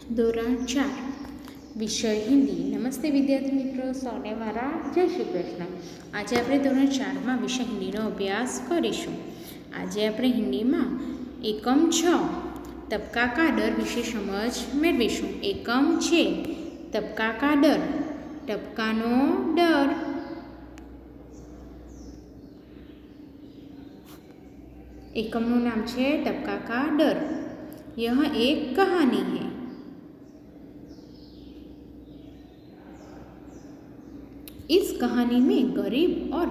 ધોરણ 4 વિષય હિન્દી। નમસ્તે વિદ્યાર્થી મિત્રો, સૌને મારા જય શ્રી કૃષ્ણ। આજે આપણે ધોરણ 4માં વિષય હિન્દીનો અભ્યાસ કરીશું। આજે આપણે હિન્દીમાં એકમ 6 તબકા કા ડર વિશે સમજ મેળવીશું। એકમ છે તબકા કા ડર, ટપકાનો ડર। एकमનું નામ છે तबका का डर। यह एक कहानी है। इस कहानी में गरीब और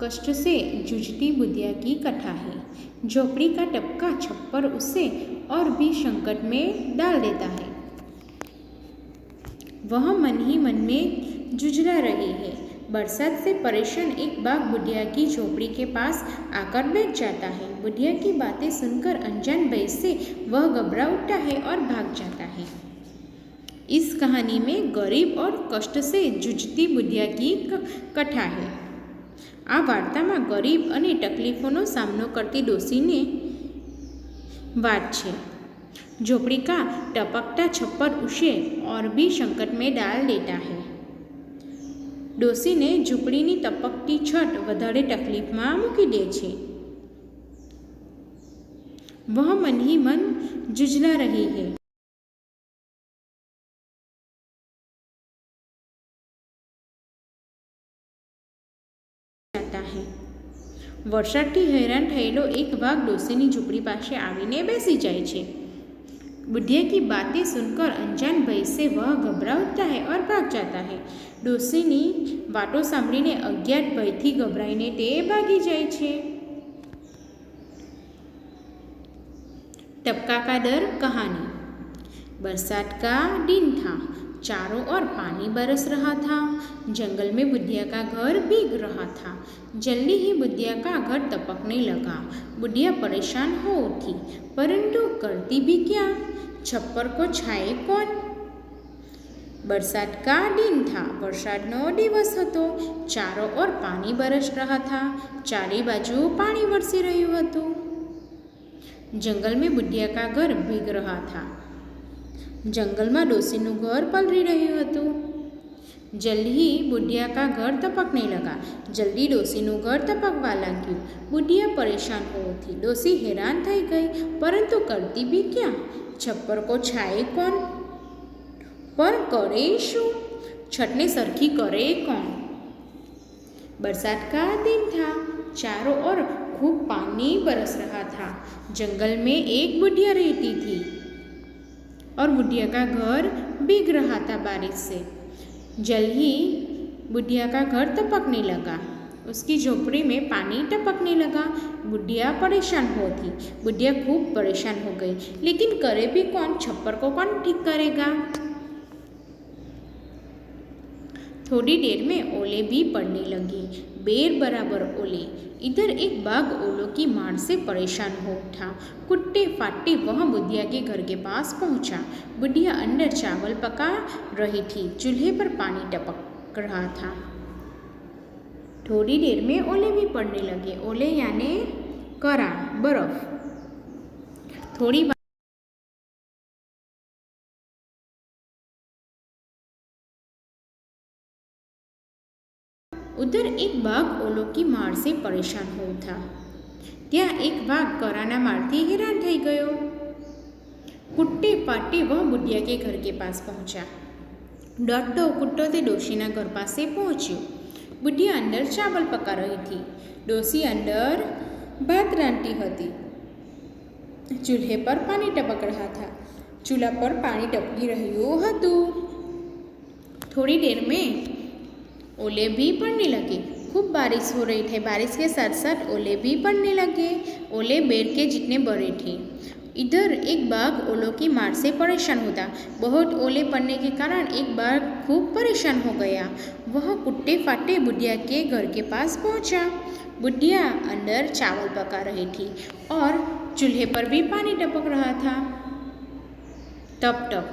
कष्ट से जूझती बुढ़िया की कथा है। झोपड़ी का टपका छप्पर उसे और भी संकट में डाल देता है। वह मन ही मन में जुझला रही है। बरसात से परेशान एक बाघ बुढ़िया की झोपड़ी के पास आकर बैठ जाता है। बुढ़िया की बातें सुनकर अनजान भय से वह घबरा उठता है और भाग जाता है। इस कहानी में गरीब और कष्ट से जूझती बुढ़िया की कथा है। आ वार्ता में गरीब अने तकलीफों सामनो करती डोसीने वात छे। झोपड़ी का टपकता छप्पर उसे और भी संकट में डाल देता है। डोसीने झूंपड़ीनी टपकती छत वधारे तकलीफमां मूकी दे छे। वह मन ही मन जुझला रही है। वर्षाथी हैरान थयेलो एक बाघ डोसीनी झूंपड़ी पासे आवीने बेसी जाय छे। बुढ़िया की बातें सुनकर अनजान भय से वह घबरा उठता है और भाग जाता है। डोसीनी वातो सांभळीने अज्ञात भयथी घबराईने ते भागी जाय छे। टपका का डर कहानी। बरसात का दिन था। चारों ओर पानी बरस रहा था। जंगल में बुढ़िया का घर भीग रहा था। जल्दी ही बुढ़िया का घर टपकने लगा। बुढ़िया परेशान हो उठी, परंतु करती भी क्या? छप्पर को छाए कौन? बरसात का दिन था। वरसादनो दिवस हतो। चारों ओर पानी बरस रहा था। चारे बाजू पानी वरसी रह्युं हतुं। जंगल में बुढ़िया का घर भीग रहा था। जंगल में डोसीनु घर पलरी रह्युं हतुं। जल्दी ही बुढ़िया का घर टपकने लगा। जल्दी डोसीनु घर टपकवा लाग्युं। बुढ़िया परेशान हो उठी। डोसी हैरान थई गई, परंतु करती भी क्या? छप्पर को छाए कौन? पर करे शुं? छतने सरखी करे कौन? बरसात का दिन था। चारों ओर खूब पानी बरस रहा था। जंगल में एक बुढ़िया रहती थी और बुढ़िया का घर भीग रहा था बारिश से। जल्द ही बुढ़िया का घर टपकने लगा। उसकी झोपड़ी में पानी टपकने लगा। बुढ़िया परेशान हो थी। बुढ़िया खूब परेशान हो गई, लेकिन करे भी कौन? छप्पर को कौन ठीक करेगा? थोड़ी देर में ओले भी पड़ने लगे, बेर बराबर ओले। इधर एक बाघ ओलों की मार से परेशान हो उठा। कुट्टे फाटे वह बुढ़िया के घर के पास पहुंचा। बुढ़िया अंदर चावल पका रही थी। चूल्हे पर पानी टपक रहा था। थोड़ी देर में ओले भी पड़ने लगे। ओले यानी करा, बर्फ। थोड़ी उधर एक बाघ ओलों की मार से परेशान हो उठा। त्या एक बाघ कराना मारथी हैरान थई गयो। कुट्टे पाटे वह बुढ़िया के घर के पास पहुंचा। डरतो कुट्टो ते डोशीना घर पासे पहुंच्यो। बुढ़िया अंदर चावल पका रही थी। डोसी अंदर भात रांधती हती। चूल्हे पर पानी टपक रहा था। चूल्हा पर पानी टपकी रह्युं हतुं। थोड़ी देर में ओले भी पड़ने लगे। खूब बारिश हो रही थी। बारिश के साथ साथ ओले भी पड़ने लगे। ओले बेर के जितने बड़े थे। इधर एक बाघ ओलों की मार से परेशान होता। बहुत ओले पड़ने के कारण एक बाघ खूब परेशान हो गया। वह कुट्टे फाटे बुढ़िया के घर के पास पहुंचा। बुढ़िया अंदर चावल पका रही थी और चूल्हे पर भी पानी टपक रहा था। टप टप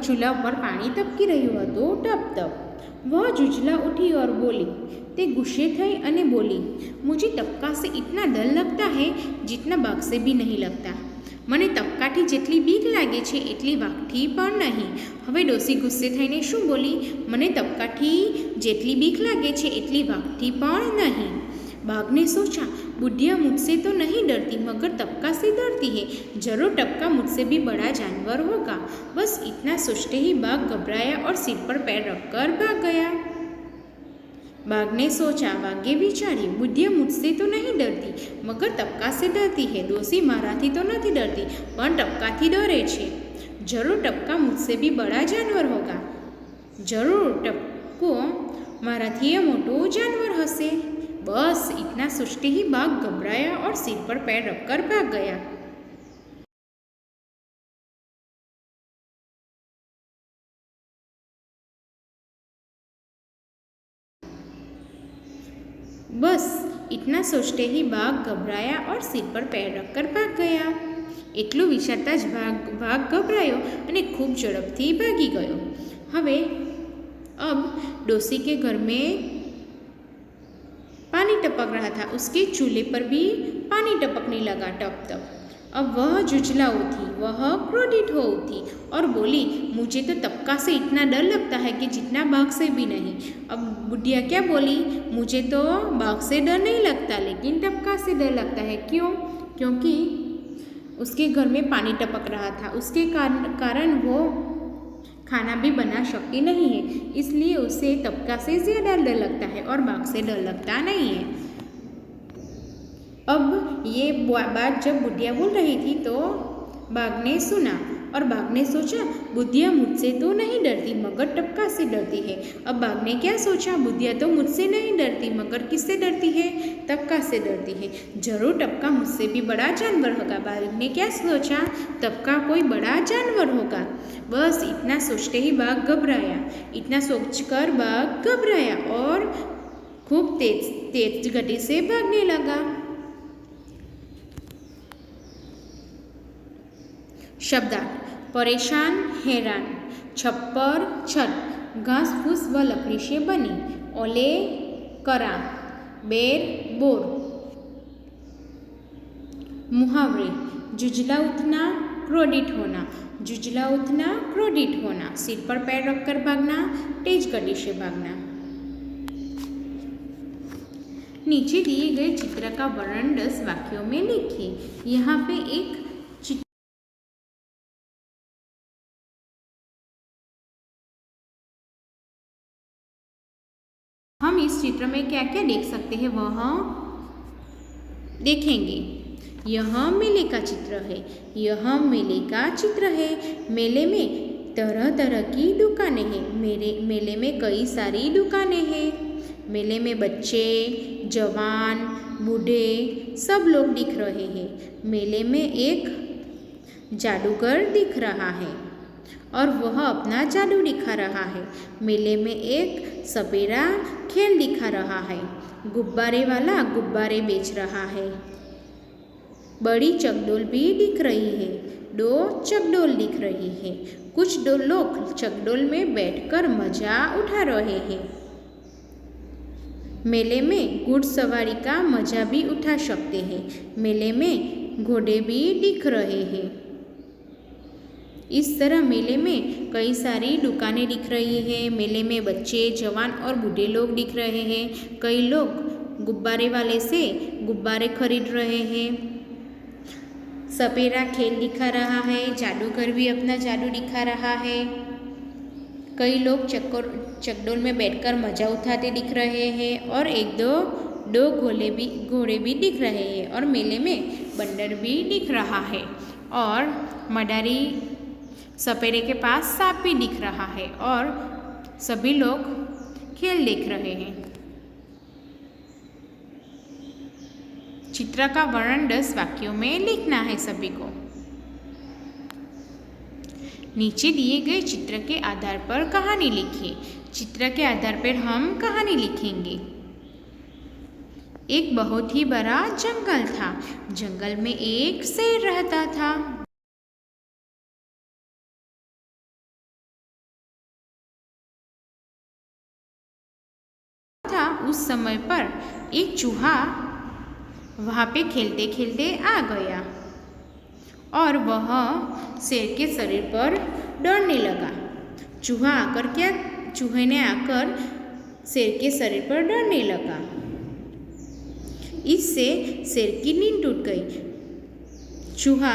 चूल्हा पर पानी टपकी रह्युं हतुं। टप टप वह जुझला उठी और बोली। ते गुस्से थई अने बोली, मुझे टपका से इतना डर लगता है जितना बाघ से भी नहीं लगता। મને તપકાથી જેટલી બીક લાગે છે એટલી વાઘથી પણ નહીં. હવે ડોસી ગુસ્સે થઈને શું બોલી? મને તપકાથી જેટલી બીક લાગે છે એટલી વાઘથી પણ નહીં. बाघ ने सोचा, बुढ़िया मुझसे तो नहीं डरती मगर तपका से डरती है, जरूर टपका मुझसे भी बड़ा जानवर होगा. बस इतना सोचते ही बाघ घबराया और सिर पर पैर रखकर भाग गया. बाघ ने सोचा, बाघे विचार्યું, बुढ़िया मुझसे तो नहीं डरती मगर तपका से डरती है. डोसी माराथी तो नहीं डरती पण टपकाथी डरे छे. जरूर टपका मुझसे भी बड़ा जानवर होगा. जरूर टपको माराथी मोटो जानवर हसे. बस इतना सोचते ही बाघ घबराया और सिर पर पैर रखकर भाग गया. बस इतना सोचते ही बाघ घबराया और सिर पर पैर रखकर भाग गया. એટલું વિચારતા જ બાઘ ગભરાયો અને ખૂબ ઝડપથી ભાગી ગયો. હવે अब डोसी के घर में पानी टपक रहा था. उसके चूल्हे पर भी पानी टपकने लगा, टप टप. अब वह जुझलाऊ थी, वह क्रोधित हो उठी और बोली, मुझे तो तपका से इतना डर लगता है कि जितना बाघ से भी नहीं. अब बुढ़िया क्या बोली, मुझे तो बाघ से डर नहीं लगता लेकिन टपका से डर लगता है. क्यों? क्योंकि उसके घर में पानी टपक रहा था, उसके कारण वो खाना भी बना सकती नहीं है, इसलिए उसे तपका से ज़्यादा डर लगता है और बाघ से डर लगता नहीं है. अब ये बात जब बुढ़िया बोल रही थी तो बाघ ने सुना और बाघ ने सोचा, बुढ़िया मुझसे तो नहीं डरती मगर टपका से डरती है. अब बाघ ने क्या सोचा, बुढ़िया तो मुझसे नहीं डरती मगर किससे डरती है? तपका से डरती है. जरूर टपका मुझसे भी बड़ा जानवर होगा. बाघ ने क्या सोचा, तपका कोई बड़ा जानवर होगा. बस इतना सोचते ही बाघ घबराया. इतना सोचकर बाघ घबराया और खूब तेज गति से भागने लगा. शब्दार्थ: परेशान, हैरान. छप्पर, छत, घास फूस व लकड़ी से बनी. ओले, करा, बेर, बोर. मुहावरे: जुझला उठना, क्रोधित होना. जुझला उठना, क्रोधित होना. सिर पर पैर रखकर भागना, तेज गति से भागना. नीचे दिए गए चित्र का वर्णन 10 वाक्यों में लिखिए. यहाँ पे एक हम इस चित्र में क्या क्या देख सकते हैं वह देखेंगे. यह मेले का चित्र है. यह मेले का चित्र है. मेले में तरह तरह की दुकानें हैं. मेले में कई सारी दुकानें हैं. मेले में बच्चे, जवान, बूढ़े सब लोग दिख रहे हैं. मेले में एक जादूगर दिख रहा है और वह अपना जादू दिखा रहा है. मेले में एक सपेरा खेल दिखा रहा है. गुब्बारे वाला गुब्बारे बेच रहा है. बड़ी चकडोल भी दिख रही है. 2 चकडोल दिख रही है. कुछ लोग चकडोल में बैठकर मजा उठा रहे हैं. मेले में घुड़सवारी का मजा भी उठा सकते हैं. मेले में घोड़े भी दिख रहे हैं. इस तरह मेले में कई सारी दुकानें दिख रही हैं. मेले में बच्चे, जवान और बूढ़े लोग दिख रहे हैं. कई लोग गुब्बारे वाले से गुब्बारे खरीद रहे हैं. सपेरा खेल दिखा रहा है. जादूगर भी अपना जादू दिखा रहा है. कई लोग चकडोल में बैठकर मजा उठाते दिख रहे हैं और एक दो घोड़े भी दिख रहे हैं. और मेले में बंदर भी दिख रहा है और मदारी सपेरे के पास सांप भी दिख रहा है और सभी लोग खेल देख रहे हैं. चित्र का वर्णन 10 वाक्यों में लिखना है सभी को. नीचे दिए गए चित्र के आधार पर कहानी लिखिए. चित्र के आधार पर हम कहानी लिखेंगे. एक बहुत ही बड़ा जंगल था. जंगल में एक शेर रहता था. उस समय पर एक चूहा वहाँ पे खेलते खेलते आ गया और वह शेर के शरीर पर दौड़ने लगा। चूहे ने आकर शेर के शरीर पर दौड़ने लगा। इससे शेर की नींद टूट गई। चूहा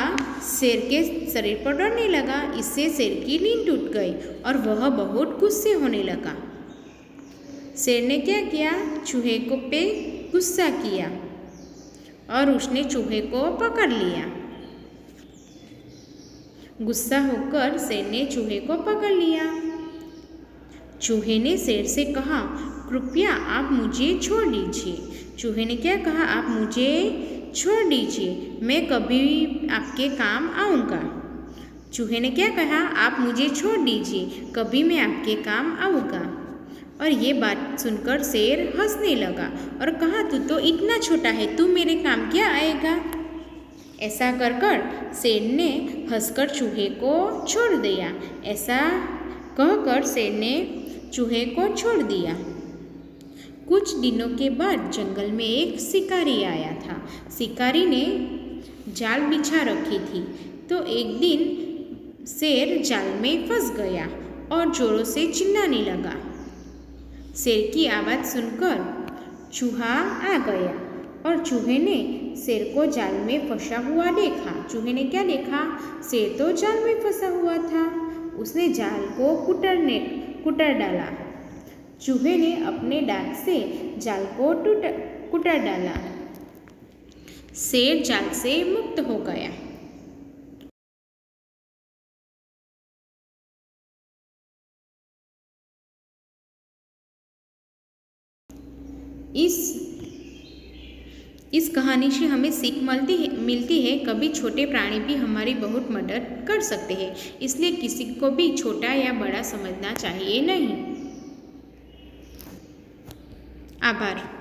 शेर के शरीर पर दौड़ने लगा। इससे शेर की नींद टूट गई और वह बहुत गुस्से होने लगा। शेर ने क्या किया? चूहे को पे गुस्सा किया और उसने चूहे को पकड़ लिया। गुस्सा होकर शेर ने चूहे को पकड़ लिया। चूहे ने शेर से कहा, कृपया आप मुझे छोड़ दीजिए। चूहे ने क्या कहा? आप मुझे छोड़ दीजिए, मैं कभी आपके काम आऊँगा। चूहे ने क्या कहा? आप मुझे छोड़ दीजिए, कभी मैं आपके काम आऊँगा। और ये बात सुनकर शेर हंसने लगा और कहा, तू तो इतना छोटा है, तू मेरे काम क्या आएगा? ऐसा कर शेर ने हंसकर चूहे को छोड़ दिया। ऐसा कहकर शेर ने चूहे को छोड़ दिया। कुछ दिनों के बाद जंगल में एक शिकारी आया था। शिकारी ने जाल बिछा रखी थी, तो एक दिन शेर जाल में फंस गया और जोरों से चिल्लाने लगा। शेर की आवाज़ सुनकर चूहा आ गया और चूहे ने शेर को जाल में फंसा हुआ देखा। चूहे ने क्या देखा? शेर तो जाल में फंसा हुआ था। उसने जाल को कुतर डाला। चूहे ने अपने दांत से जाल को कुतर डाला। शेर जाल से मुक्त हो गया। इस कहानी से हमें सीख मिलती है कभी छोटे प्राणी भी हमारी बहुत मदद कर सकते हैं, इसलिए किसी को भी छोटा या बड़ा समझना चाहिए नहीं। आभार।